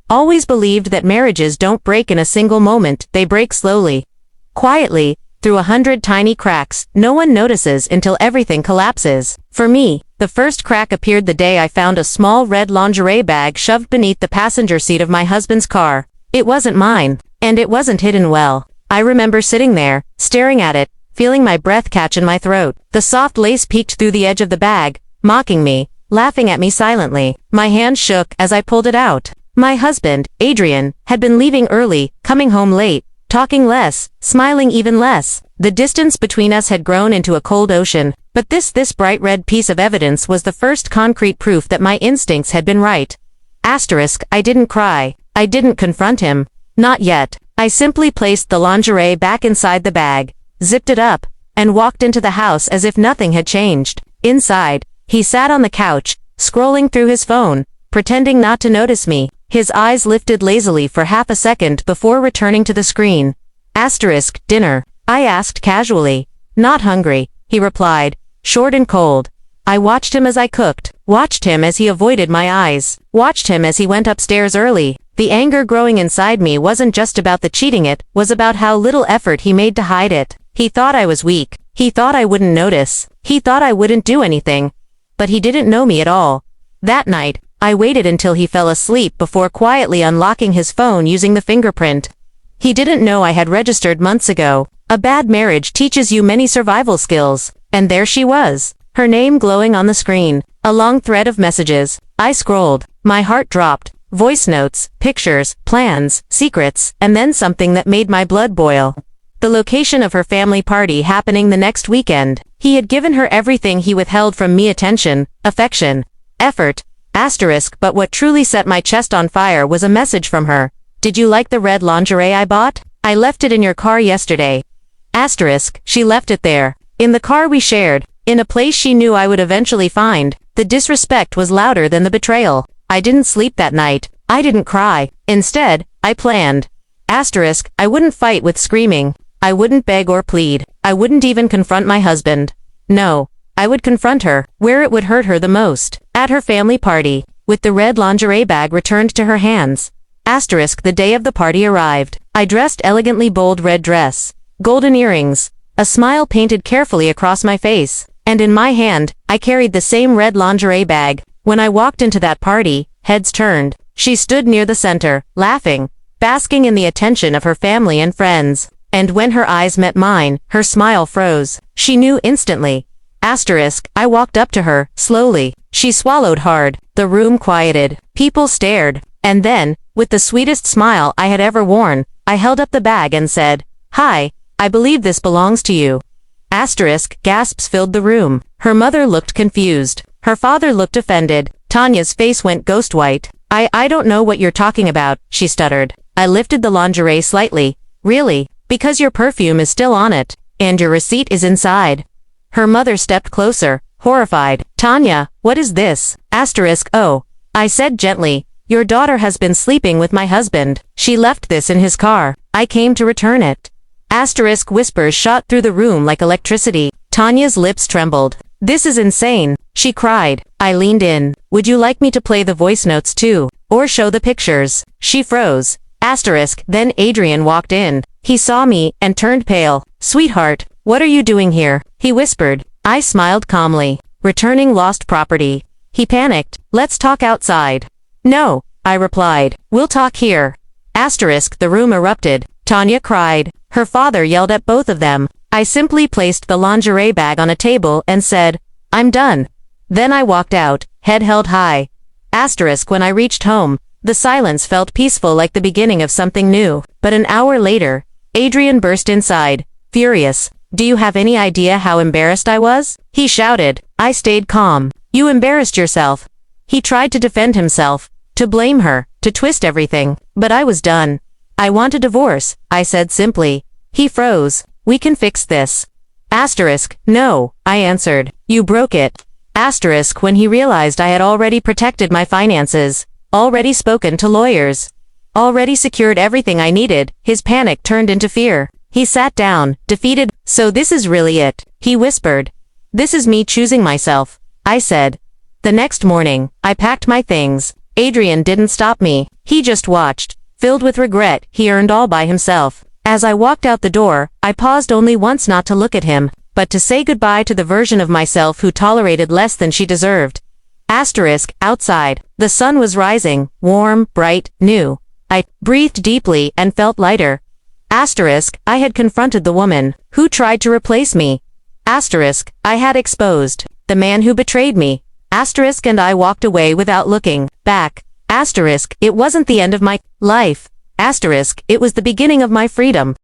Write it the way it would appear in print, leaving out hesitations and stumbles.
Always believed that marriages don't break in a single moment, they break slowly. Quietly, through 100 tiny cracks, no one notices until everything collapses. For me, the first crack appeared the day I found a small red lingerie bag shoved beneath the passenger seat of my husband's car. It wasn't mine, and it wasn't hidden well. I remember sitting there, staring at it, feeling my breath catch in my throat. The soft lace peeked through the edge of the bag, mocking me, laughing at me silently. My hand shook as I pulled it out. My husband, Adrian, had been leaving early, coming home late, talking less, smiling even less. The distance between us had grown into a cold ocean, but this bright red piece of evidence was the first concrete proof that my instincts had been right. I didn't cry. I didn't confront him. Not yet. I simply placed the lingerie back inside the bag, zipped it up, and walked into the house as if nothing had changed. Inside, he sat on the couch, scrolling through his phone, pretending not to notice me. His eyes lifted lazily for half a second before returning to the screen. Dinner. I asked casually. Not hungry, he replied, short and cold. I watched him as I cooked, watched him as he avoided my eyes, watched him as he went upstairs early. The anger growing inside me wasn't just about the cheating, it was about how little effort he made to hide it. He thought I was weak. He thought I wouldn't notice. He thought I wouldn't do anything. But he didn't know me at all. That night, I waited until he fell asleep before quietly unlocking his phone using the fingerprint. He didn't know I had registered months ago. A bad marriage teaches you many survival skills. And there she was, her name glowing on the screen. A long thread of messages. I scrolled. My heart dropped. Voice notes, pictures, plans, secrets, and then something that made my blood boil. The location of her family party happening the next weekend. He had given her everything he withheld from me: attention, affection, effort. But what truly set my chest on fire was a message from her. Did you like the red lingerie I bought? I left it in your car yesterday. She left it there. In the car we shared, in a place she knew I would eventually find. The disrespect was louder than the betrayal. I didn't sleep that night. I didn't cry. Instead, I planned. I wouldn't fight with screaming. I wouldn't beg or plead. I wouldn't even confront my husband. No. I would confront her, where it would hurt her the most. At her family party, with the red lingerie bag returned to her hands. The day of the party arrived. I dressed elegantly, bold red dress, golden earrings, a smile painted carefully across my face, and in my hand, I carried the same red lingerie bag. When I walked into that party, heads turned. She stood near the center, laughing, basking in the attention of her family and friends. And when her eyes met mine, her smile froze. She knew instantly. I walked up to her, slowly. She swallowed hard. The room quieted. People stared. And then, with the sweetest smile I had ever worn, I held up the bag and said, "Hi, I believe this belongs to you." Gasps filled the room. Her mother looked confused. Her father looked offended. Tanya's face went ghost white. I don't know what you're talking about, she stuttered. I lifted the lingerie slightly. Really? Because your perfume is still on it. And your receipt is inside. Her mother stepped closer, horrified. Tanya, what is this? Oh. I said gently, your daughter has been sleeping with my husband. She left this in his car. I came to return it. Whispers shot through the room like electricity. Tanya's lips trembled. This is insane, she cried. I leaned in. Would you like me to play the voice notes too? Or show the pictures? She froze. Then Adrian walked in. He saw me and turned pale. Sweetheart, what are you doing here? He whispered. I smiled calmly. Returning lost property. He panicked. Let's talk outside. No, I replied. We'll talk here. The room erupted. Tanya cried. Her father yelled at both of them. I simply placed the lingerie bag on a table and said, I'm done. Then I walked out, head held high. When I reached home, the silence felt peaceful, like the beginning of something new. But an hour later, Adrian burst inside, furious. Do you have any idea how embarrassed I was? He shouted. I stayed calm. You embarrassed yourself. He tried to defend himself, to blame her, to twist everything. But I was done. I want a divorce, I said simply. He froze. We can fix this. No, I answered. You broke it. When he realized I had already protected my finances, already spoken to lawyers, already secured everything I needed, his panic turned into fear. He sat down, defeated. So this is really it, he whispered. This is me choosing myself, I said. The next morning, I packed my things. Adrian didn't stop me. He just watched. Filled with regret, he earned all by himself. As I walked out the door, I paused only once not to look at him, but to say goodbye to the version of myself who tolerated less than she deserved. Outside. The sun was rising, warm, bright, new. I breathed deeply and felt lighter. I had confronted the woman who tried to replace me. I had exposed the man who betrayed me. And I walked away without looking back. It wasn't the end of my life. It was the beginning of my freedom.